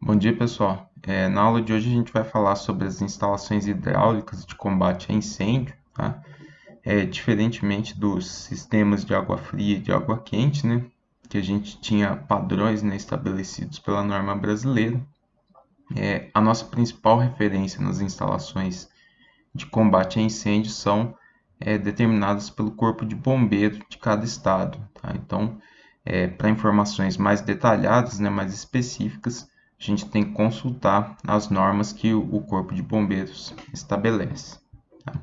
Bom dia, pessoal. Na aula de hoje a gente vai falar sobre as instalações hidráulicas de combate a incêndio, tá? Diferentemente dos sistemas de água fria e de água quente, né? Que a gente tinha padrões, né, estabelecidos pela norma brasileira. A nossa principal referência nas instalações de combate a incêndio são determinadas pelo Corpo de Bombeiro de cada estado, tá? Então, para informações mais detalhadas, né, mais específicas, a gente tem que consultar as normas que o Corpo de Bombeiros estabelece. Tá?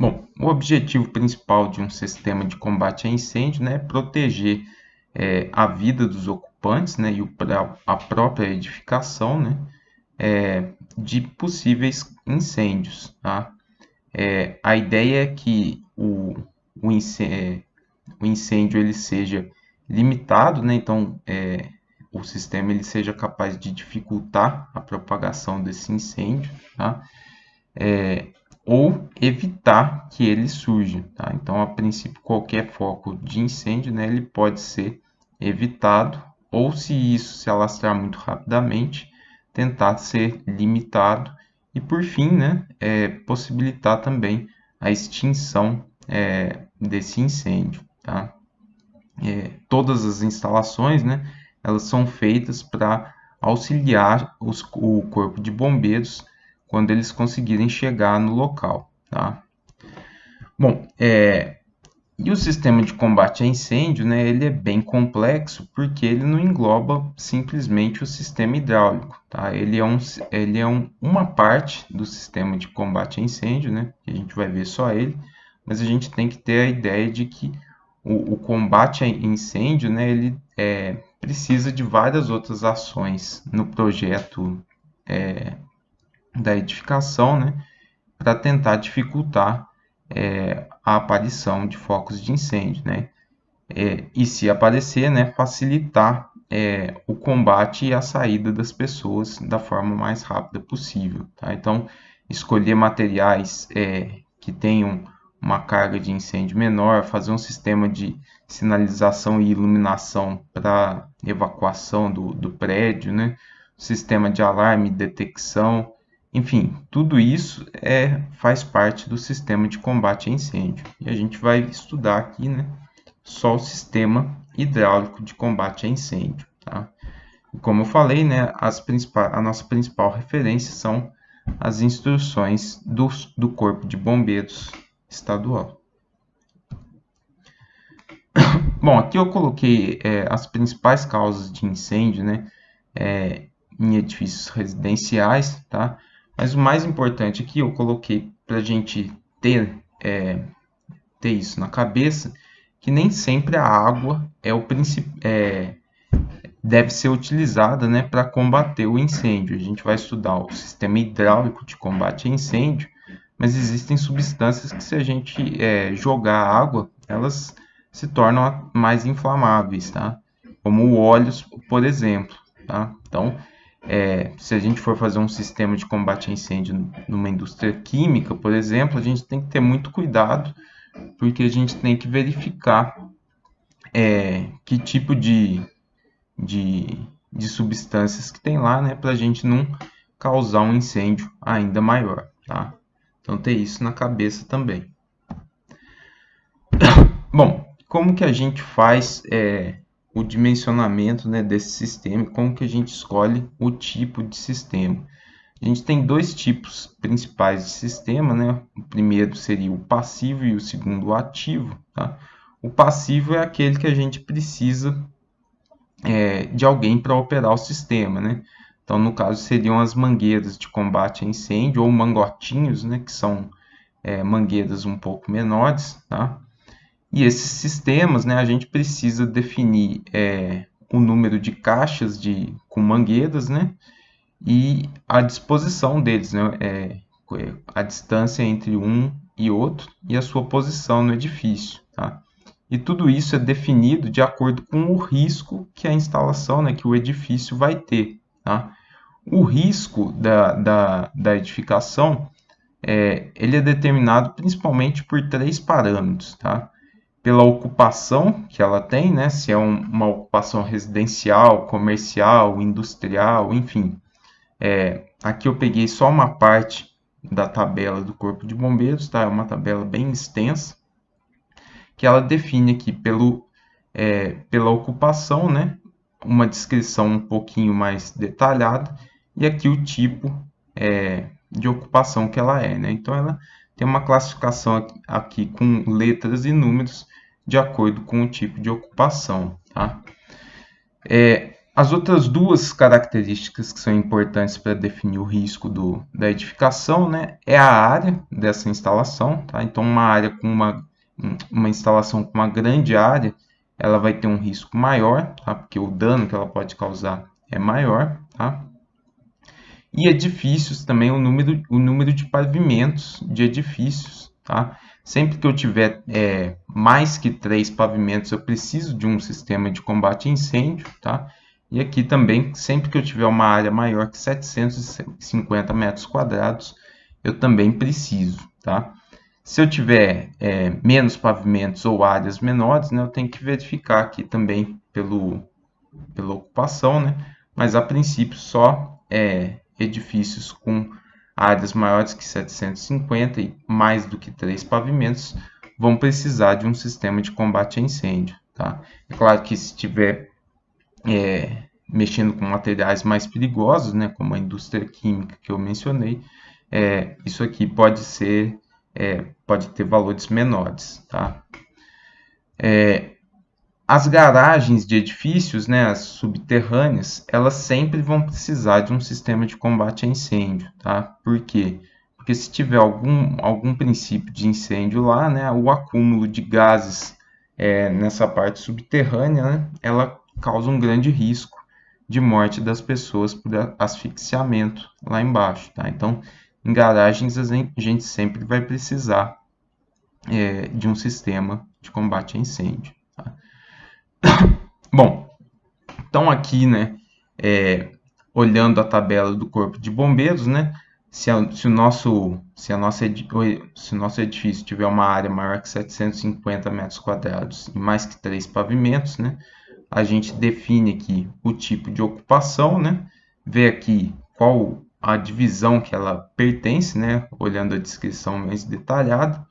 Bom, o objetivo principal de um sistema de combate a incêndio, né, é proteger a vida dos ocupantes, né, e a própria edificação, né, de possíveis incêndios. Tá? A ideia é que o incêndio ele seja limitado, né? Então, o sistema ele seja capaz de dificultar a propagação desse incêndio, tá? Ou evitar que ele surja, tá? Então, a princípio, qualquer foco de incêndio, né, ele pode ser evitado, ou se isso se alastrar muito rapidamente, tentar ser limitado e, por fim, né, possibilitar também a extinção desse incêndio, tá? Todas as instalações, né, elas são feitas para auxiliar o corpo de bombeiros quando eles conseguirem chegar no local, tá? Bom, e o sistema de combate a incêndio, né, ele é bem complexo porque ele não engloba simplesmente o sistema hidráulico, tá? Uma parte do sistema de combate a incêndio, né, que a gente vai ver só ele, mas a gente tem que ter a ideia de que o combate a incêndio, né, ele precisa de várias outras ações no projeto da edificação, né, para tentar dificultar a aparição de focos de incêndio, né? E se aparecer, né, facilitar o combate e a saída das pessoas da forma mais rápida possível. Tá? Então, escolher materiais que tenham uma carga de incêndio menor, fazer um sistema de sinalização e iluminação para evacuação do prédio, né? Sistema de alarme e detecção, enfim, tudo isso faz parte do sistema de combate a incêndio. E a gente vai estudar aqui, né, só o sistema hidráulico de combate a incêndio. Tá? E como eu falei, né, a nossa principal referência são as instruções do Corpo de Bombeiros Estadual. Bom, aqui eu coloquei as principais causas de incêndio, né, em edifícios residenciais, tá? Mas o mais importante aqui eu coloquei para a gente ter isso na cabeça, que nem sempre a água deve ser utilizada, né, para combater o incêndio. A gente vai estudar o sistema hidráulico de combate a incêndio, mas existem substâncias que se a gente jogar água, elas se tornam mais inflamáveis, tá? Como o óleo, por exemplo, tá? Então, se a gente for fazer um sistema de combate a incêndio numa indústria química, por exemplo, a gente tem que ter muito cuidado, porque a gente tem que verificar que tipo de, de substâncias que tem lá, né, para a gente não causar um incêndio ainda maior, tá? Então, ter isso na cabeça também. Bom, como que a gente faz o dimensionamento, né, desse sistema? Como que a gente escolhe o tipo de sistema? A gente tem dois tipos principais de sistema, né? O primeiro seria o passivo e o segundo o ativo, tá? O passivo é aquele que a gente precisa de alguém para operar o sistema, né? Então, no caso, seriam as mangueiras de combate a incêndio ou mangotinhos, né? Que são mangueiras um pouco menores, tá? E esses sistemas, né? A gente precisa definir o número de caixas com mangueiras, né? E a disposição deles, né? A distância entre um e outro e a sua posição no edifício, tá? E tudo isso é definido de acordo com o risco que a instalação, né, que o edifício vai ter. Tá? O risco da edificação ele é determinado principalmente por três parâmetros. Tá? pela ocupação que ela tem, né? Se é uma ocupação residencial, comercial, industrial, enfim. Aqui eu peguei só uma parte da tabela do Corpo de Bombeiros, tá? É uma tabela bem extensa, que ela define aqui pela ocupação, né? Uma descrição um pouquinho mais detalhada, e aqui o tipo de ocupação que ela é, né? Então ela tem uma classificação aqui com letras e números de acordo com o tipo de ocupação, tá? As outras duas características que são importantes para definir o risco da edificação, né, é a área dessa instalação, tá? Então, uma área com uma instalação com uma grande área, ela vai ter um risco maior, tá? Porque o dano que ela pode causar é maior, tá? E edifícios também, o número de pavimentos de edifícios, tá? Sempre que eu tiver mais que 3 pavimentos, eu preciso de um sistema de combate a incêndio, tá? E aqui também, sempre que eu tiver uma área maior que 750 metros quadrados, eu também preciso, tá? Se eu tiver menos pavimentos ou áreas menores, né, eu tenho que verificar aqui também pela ocupação, né? Mas a princípio só edifícios com áreas maiores que 750 e mais do que 3 pavimentos vão precisar de um sistema de combate a incêndio, tá? É claro que se estiver mexendo com materiais mais perigosos, né, como a indústria química que eu mencionei, isso aqui pode ter valores menores, tá? As garagens de edifícios, né, as subterrâneas, elas sempre vão precisar de um sistema de combate a incêndio, tá? Por quê? Porque se tiver algum princípio de incêndio lá, né, o acúmulo de gases nessa parte subterrânea, né, ela causa um grande risco de morte das pessoas por asfixiamento lá embaixo, tá? Então, em garagens, a gente sempre vai precisar de um sistema de combate a incêndio, tá? Bom, então aqui, né, olhando a tabela do Corpo de Bombeiros, né, se o nosso edifício tiver uma área maior que 750 metros quadrados e mais que 3 pavimentos, né, a gente define aqui o tipo de ocupação, né, vê aqui qual a divisão que ela pertence, né, olhando a descrição mais detalhada,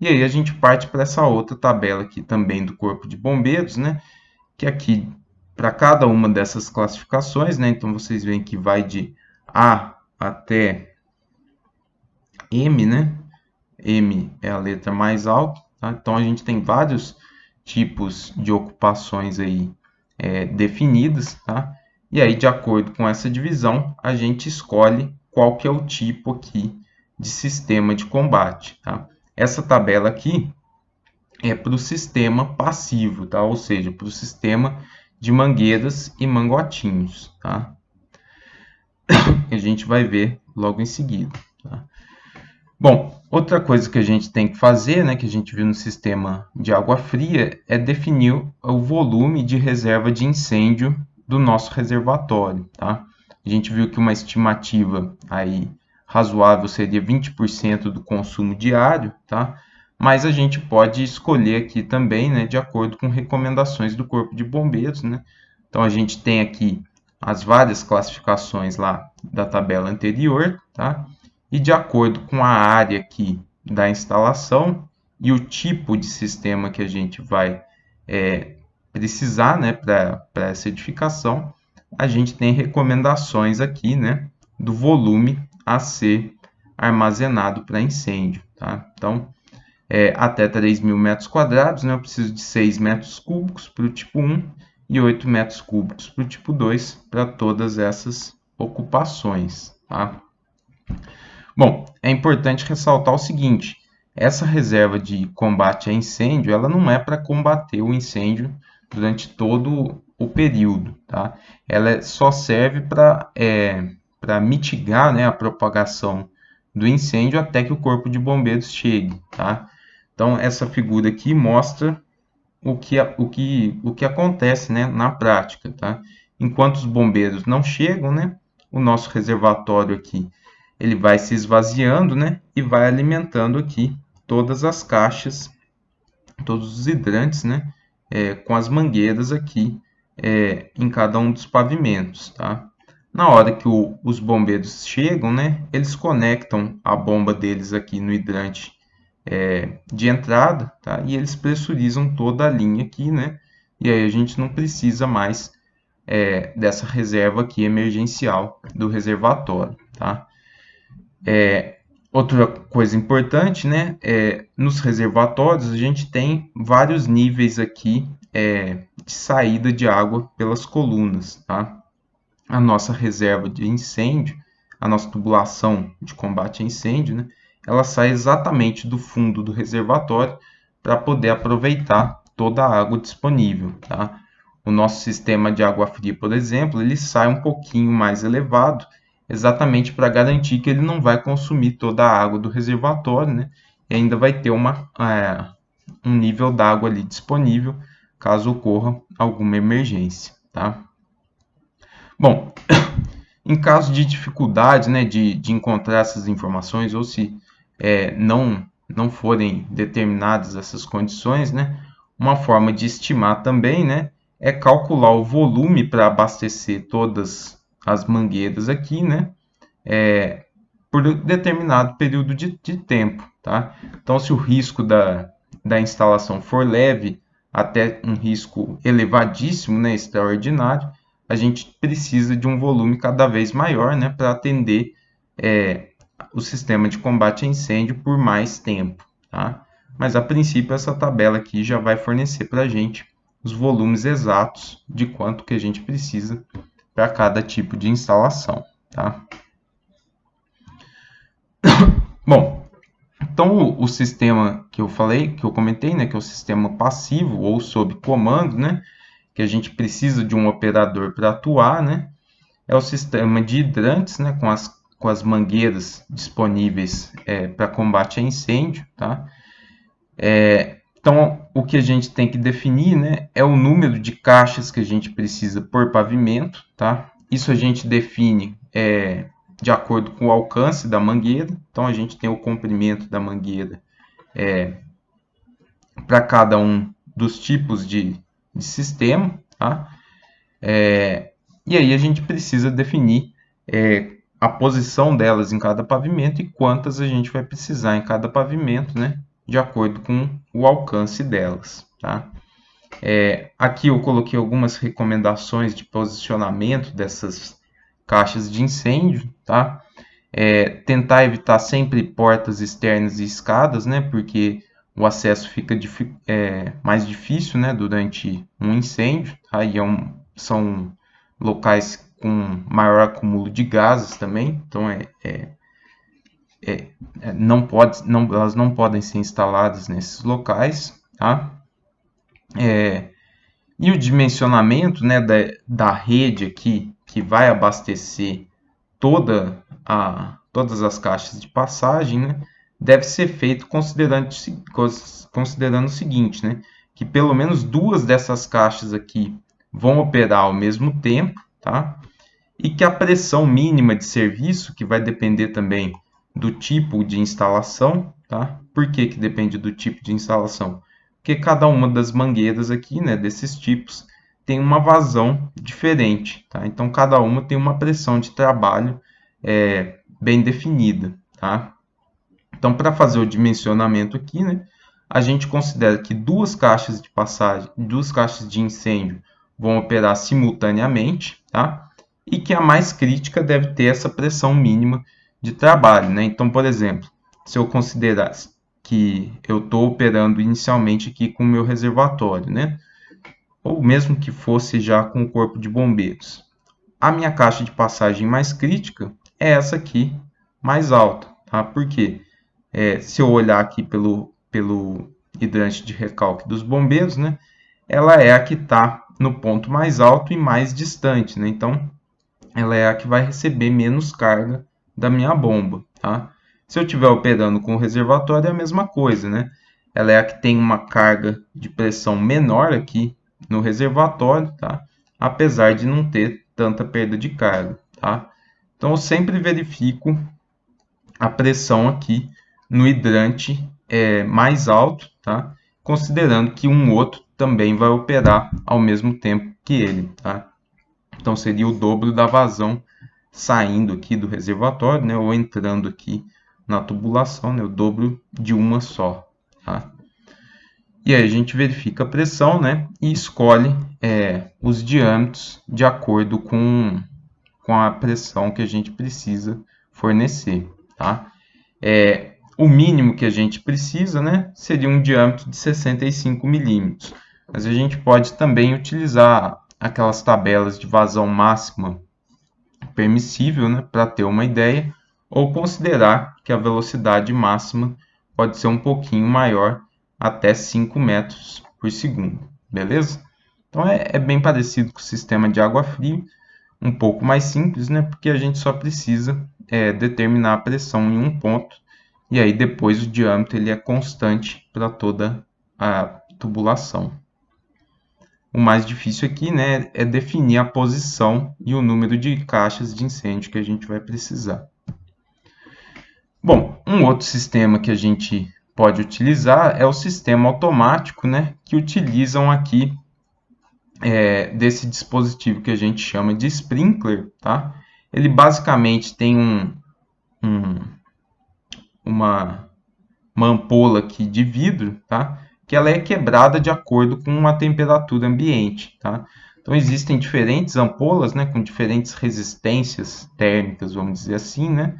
e aí a gente parte para essa outra tabela aqui também do Corpo de Bombeiros, né, que aqui para cada uma dessas classificações, né? Então vocês veem que vai de A até M, né? M é a letra mais alta, tá? Então a gente tem vários tipos de ocupações aí definidas, tá? E aí, de acordo com essa divisão, a gente escolhe qual que é o tipo aqui de sistema de combate, tá? Essa tabela aqui é para o sistema passivo, tá? Ou seja, para o sistema de mangueiras e mangotinhos, tá? Que a gente vai ver logo em seguida, tá? Bom, outra coisa que a gente tem que fazer, né, que a gente viu no sistema de água fria, é definir o volume de reserva de incêndio do nosso reservatório, tá? A gente viu que uma estimativa aí razoável seria 20% do consumo diário, tá? Mas a gente pode escolher aqui também, né, de acordo com recomendações do Corpo de Bombeiros, né? Então a gente tem aqui as várias classificações lá da tabela anterior, tá? E de acordo com a área aqui da instalação e o tipo de sistema que a gente vai precisar, né, para essa edificação, a gente tem recomendações aqui, né, do volume a ser armazenado para incêndio, tá? Então, até 3.000 metros quadrados, né, eu preciso de 6 metros cúbicos para o tipo 1 e 8 metros cúbicos para o tipo 2, para todas essas ocupações, tá? Bom, é importante ressaltar o seguinte, essa reserva de combate a incêndio, ela não é para combater o incêndio durante todo o período, tá? Ela só serve para mitigar, né, a propagação do incêndio até que o corpo de bombeiros chegue, tá? Então, essa figura aqui mostra o que acontece, né, na prática, tá? Enquanto os bombeiros não chegam, né, o nosso reservatório aqui ele vai se esvaziando, né, e vai alimentando aqui todas as caixas todos os hidrantes, né, com as mangueiras aqui em cada um dos pavimentos, tá? Na hora que os bombeiros chegam, né, eles conectam a bomba deles aqui no hidrante de entrada, tá? E eles pressurizam toda a linha aqui, né? E aí a gente não precisa mais dessa reserva aqui emergencial do reservatório, tá? Outra coisa importante, né? Nos reservatórios a gente tem vários níveis aqui de saída de água pelas colunas, tá? A nossa reserva de incêndio, a nossa tubulação de combate a incêndio, né? Ela sai exatamente do fundo do reservatório para poder aproveitar toda a água disponível, tá? O nosso sistema de água fria, por exemplo, ele sai um pouquinho mais elevado, exatamente para garantir que ele não vai consumir toda a água do reservatório, né? E ainda vai ter um nível d'água ali disponível caso ocorra alguma emergência, tá? Bom, em caso de dificuldade, né, de encontrar essas informações ou se não forem determinadas essas condições, né, uma forma de estimar também, né, é calcular o volume para abastecer todas as mangueiras aqui, né, por determinado período de tempo, tá? Então, se o risco da instalação for leve até um risco elevadíssimo, né, extraordinário, a gente precisa de um volume cada vez maior, né, para atender o sistema de combate a incêndio por mais tempo, tá? Mas a princípio essa tabela aqui já vai fornecer para a gente os volumes exatos de quanto que a gente precisa para cada tipo de instalação, tá? Bom, então o sistema que eu falei, que eu comentei, né, que é o sistema passivo ou sob comando, né, que a gente precisa de um operador para atuar, né, é o sistema de hidrantes, né, com as mangueiras disponíveis para combate a incêndio, tá? Então, o que a gente tem que definir, né, é o número de caixas que a gente precisa por pavimento, tá? Isso a gente define de acordo com o alcance da mangueira. Então, a gente tem o comprimento da mangueira para cada um dos tipos de sistema, tá? E aí a gente precisa definir a posição delas em cada pavimento e quantas a gente vai precisar em cada pavimento, né? De acordo com o alcance delas, tá? Aqui eu coloquei algumas recomendações de posicionamento dessas caixas de incêndio, tá? Tentar evitar sempre portas externas e escadas, né? Porque o acesso fica mais difícil, né? Durante um incêndio, tá? E são locais com maior acúmulo de gases também, então elas não podem ser instaladas nesses locais, tá? E o dimensionamento, né, da rede aqui que vai abastecer todas as caixas de passagem, né, deve ser feito considerando o seguinte, né, que pelo menos duas dessas caixas aqui vão operar ao mesmo tempo, tá? E que a pressão mínima de serviço, que vai depender também do tipo de instalação, tá? Por que que depende do tipo de instalação? Porque cada uma das mangueiras aqui, né, desses tipos, tem uma vazão diferente, tá? Então, cada uma tem uma pressão de trabalho bem definida, tá? Então, para fazer o dimensionamento aqui, né, a gente considera que duas caixas de passagem, duas caixas de incêndio vão operar simultaneamente, tá? E que a mais crítica deve ter essa pressão mínima de trabalho, né? Então, por exemplo, se eu considerar que eu estou operando inicialmente aqui com o meu reservatório, né? Ou mesmo que fosse já com o corpo de bombeiros. A minha caixa de passagem mais crítica é essa aqui, mais alta, tá? Por quê? Se eu olhar aqui pelo hidrante de recalque dos bombeiros, né? Ela é a que está no ponto mais alto e mais distante, né? Então, ela é a que vai receber menos carga da minha bomba, tá? Se eu estiver operando com o reservatório, é a mesma coisa, né? Ela é a que tem uma carga de pressão menor aqui no reservatório, tá? Apesar de não ter tanta perda de carga, tá? Então, eu sempre verifico a pressão aqui no hidrante mais alto, tá? considerando que um outro também vai operar ao mesmo tempo que ele, tá? Então seria o dobro da vazão saindo aqui do reservatório, né, ou entrando aqui na tubulação, né, o dobro de uma só, tá? E aí a gente verifica a pressão, né, e escolhe os diâmetros de acordo com a pressão que a gente precisa fornecer, tá? O mínimo que a gente precisa, né, seria um diâmetro de 65 milímetros. Mas a gente pode também utilizar aquelas tabelas de vazão máxima permissível, né, para ter uma ideia, ou considerar que a velocidade máxima pode ser um pouquinho maior, até 5 metros por segundo, beleza? Então é bem parecido com o sistema de água fria, um pouco mais simples, né, porque a gente só precisa determinar a pressão em um ponto, e aí depois o diâmetro ele é constante para toda a tubulação. O mais difícil aqui, né, é definir a posição e o número de caixas de incêndio que a gente vai precisar. Bom, um outro sistema que a gente pode utilizar é o sistema automático, né, que utilizam aqui desse dispositivo que a gente chama de sprinkler, tá? Ele basicamente tem uma ampola aqui de vidro, tá? Que ela é quebrada de acordo com a temperatura ambiente, tá? Então existem diferentes ampolas, né, com diferentes resistências térmicas, vamos dizer assim, né,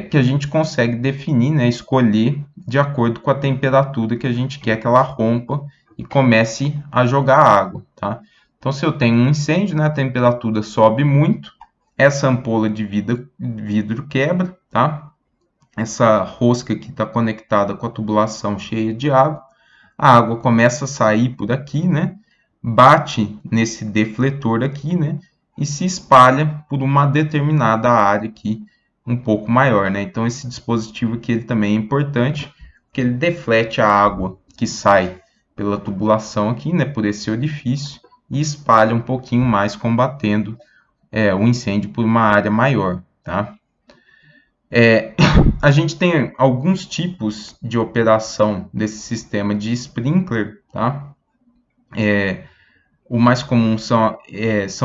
que a gente consegue definir, né, escolher de acordo com a temperatura que a gente quer que ela rompa e comece a jogar água, tá? Então se eu tenho um incêndio, né, a temperatura sobe muito, essa ampola de vidro quebra, tá? Essa rosca que está conectada com a tubulação cheia de água, a água começa a sair por aqui, né? Bate nesse defletor aqui, né? E se espalha por uma determinada área aqui, um pouco maior, né? Então esse dispositivo aqui ele também é importante, porque ele deflete a água que sai pela tubulação aqui, né? Por esse orifício e espalha um pouquinho mais, combatendo o incêndio por uma área maior, tá? A gente tem alguns tipos de operação desse sistema de sprinkler, tá? O mais comum são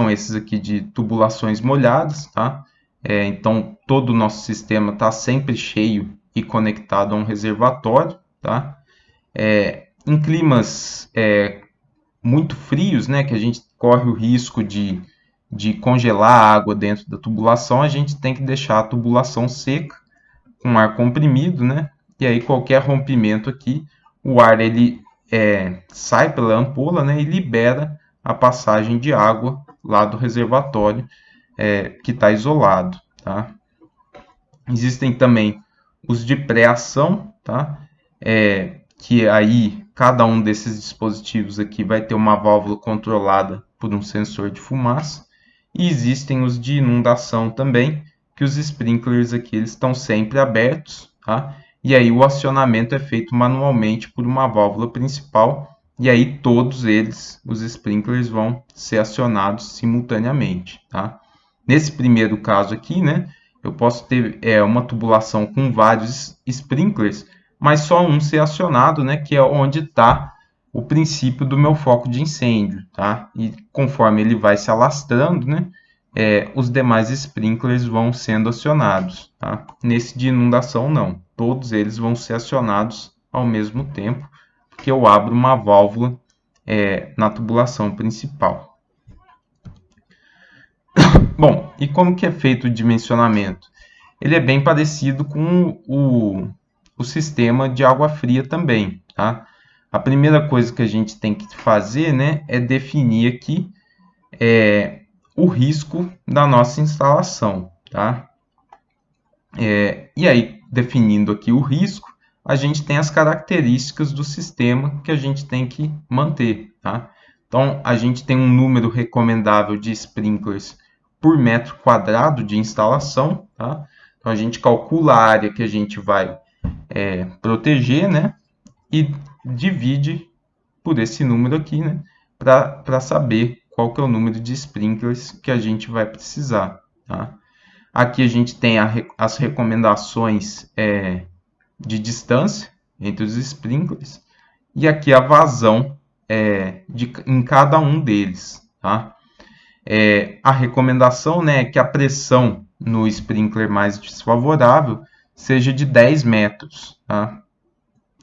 esses aqui de tubulações molhadas, tá? Então, todo o nosso sistema está sempre cheio e conectado a um reservatório, tá? Em climas muito frios, né, que a gente corre o risco de congelar a água dentro da tubulação, a gente tem que deixar a tubulação seca, com ar comprimido, né? E aí qualquer rompimento aqui, o ar ele sai pela ampola, né? E libera a passagem de água lá do reservatório que está isolado, tá? Existem também os de pré-ação, tá? Que aí cada um desses dispositivos aqui vai ter uma válvula controlada por um sensor de fumaça. E existem os de inundação também, que os sprinklers aqui eles estão sempre abertos, tá? E aí o acionamento é feito manualmente por uma válvula principal, e aí todos eles, os sprinklers, vão ser acionados simultaneamente, tá? Nesse primeiro caso aqui, né, eu posso ter uma tubulação com vários sprinklers, mas só um ser acionado, né, que é onde está o princípio do meu foco de incêndio, tá? E conforme ele vai se alastrando, né, os demais sprinklers vão sendo acionados, tá? Nesse de inundação, não. Todos eles vão ser acionados ao mesmo tempo, porque eu abro uma válvula na tubulação principal. Bom, e como que é feito o dimensionamento? Ele é bem parecido com o sistema de água fria também, tá? A primeira coisa que a gente tem que fazer, né, é definir aqui o risco da nossa instalação, tá? E aí, definindo aqui o risco, a gente tem as características do sistema que a gente tem que manter, tá? Então, a gente tem um número recomendável de sprinklers por metro quadrado de instalação, tá? Então, a gente calcula a área que a gente vai proteger, né? E divide por esse número aqui, né? Para saber qual que é o número de sprinklers que a gente vai precisar, tá? Aqui a gente tem as recomendações de distância entre os sprinklers e aqui a vazão em cada um deles. Tá? A recomendação, né, é que a pressão no sprinkler mais desfavorável seja de 10 metros. Tá?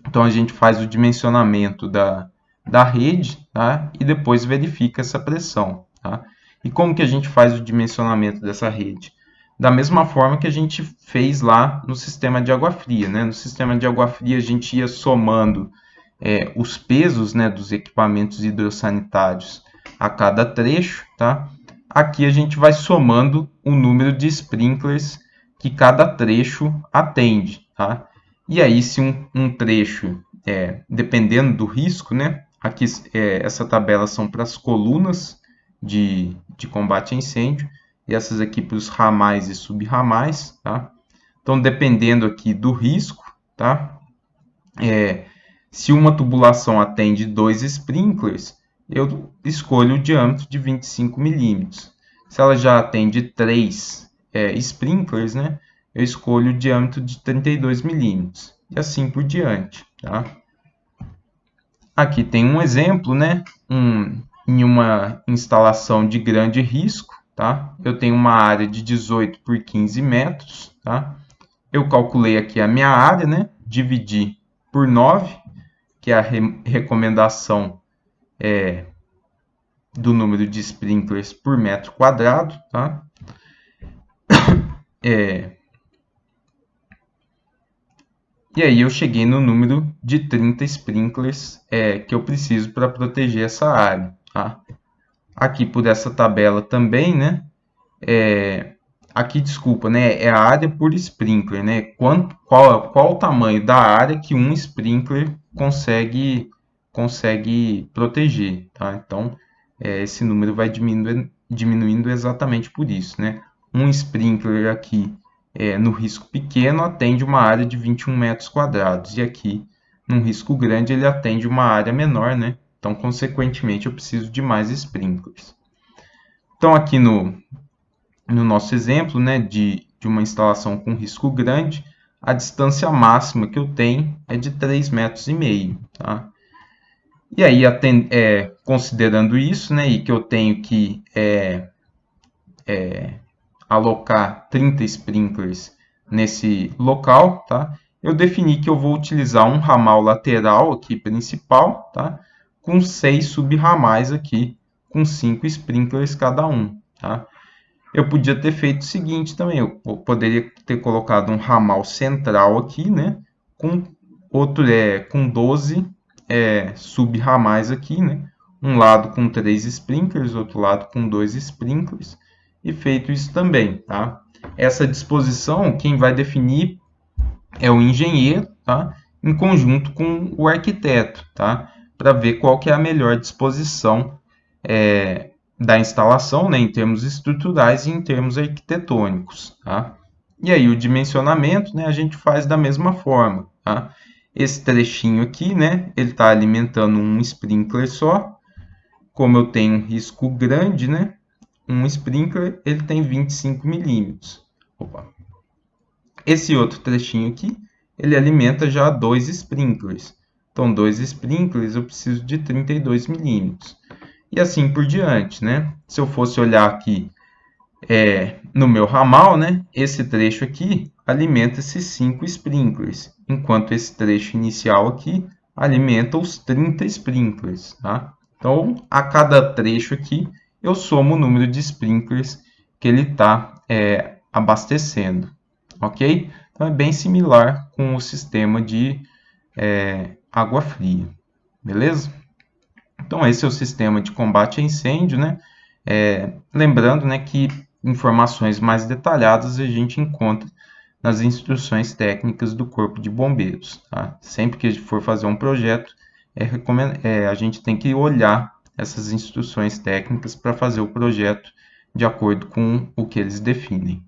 Então a gente faz o dimensionamento da rede, tá? E depois verifica essa pressão. Tá? E como que a gente faz o dimensionamento dessa rede? Da mesma forma que a gente fez lá no sistema de água fria. Né? No sistema de água fria a gente ia somando os pesos, né, dos equipamentos hidrossanitários a cada trecho. Tá? Aqui a gente vai somando o número de sprinklers que cada trecho atende. Tá? E aí, se um trecho, dependendo do risco, né? Aqui essa tabela são para as colunas de combate a incêndio, e essas aqui para os ramais e subramais, tá? Então, dependendo aqui do risco, tá? Se uma tubulação atende 2 sprinklers, eu escolho o diâmetro de 25 milímetros. Se ela já atende 3 sprinklers, né? Eu escolho o diâmetro de 32 milímetros. E assim por diante. Tá? Aqui tem um exemplo, né? Em uma instalação de grande risco. Tá? Eu tenho uma área de 18 por 15 metros. Tá? Eu calculei aqui a minha área, né? Dividi por 9, que é a recomendação do número de sprinklers por metro quadrado. Tá? E aí eu cheguei no número de 30 sprinklers que eu preciso para proteger essa área. Tá? Aqui por essa tabela também, né? Aqui, desculpa, né? É a área por sprinkler, né? Qual o tamanho da área que um sprinkler consegue proteger, tá? Então, esse número vai diminuindo exatamente por isso, né? Um sprinkler aqui no risco pequeno atende uma área de 21 metros quadrados e aqui num risco grande ele atende uma área menor, né? Então, consequentemente, eu preciso de mais sprinklers. Então, aqui no nosso exemplo, né, de uma instalação com risco grande, a distância máxima que eu tenho é de 3,5 metros. Tá? E aí, considerando isso, né, e que eu tenho que alocar 30 sprinklers nesse local, tá? Eu defini que eu vou utilizar um ramal lateral aqui principal, tá? Com 6 subramais aqui, com 5 sprinklers cada um, tá? Eu podia ter feito o seguinte também, eu poderia ter colocado um ramal central aqui, né? Com outro com 12 sub-ramais aqui, né? Um lado com 3 sprinklers, outro lado com 2 sprinklers, e feito isso também, tá? Essa disposição, quem vai definir é o engenheiro, tá? Em conjunto com o arquiteto, tá? Para ver qual que é a melhor disposição da instalação, né, em termos estruturais e em termos arquitetônicos. Tá? E aí o dimensionamento, né, a gente faz da mesma forma. Tá? Esse trechinho aqui, né, ele está alimentando um sprinkler só. Como eu tenho um risco grande, né, um sprinkler ele tem 25 milímetros. Esse outro trechinho aqui, ele alimenta já 2 sprinklers. Então, 2 sprinklers eu preciso de 32 milímetros. E assim por diante, né? Se eu fosse olhar aqui no meu ramal, né? Esse trecho aqui alimenta esses 5 sprinklers, enquanto esse trecho inicial aqui alimenta os 30 sprinklers, tá? Então, a cada trecho aqui, eu somo o número de sprinklers que ele está abastecendo, ok? Então, é bem similar com o sistema de água fria, beleza? Então, esse é o sistema de combate a incêndio, né? Lembrando, né, que informações mais detalhadas a gente encontra nas instruções técnicas do Corpo de Bombeiros. Tá? Sempre que a gente for fazer um projeto, a gente tem que olhar essas instruções técnicas para fazer o projeto de acordo com o que eles definem.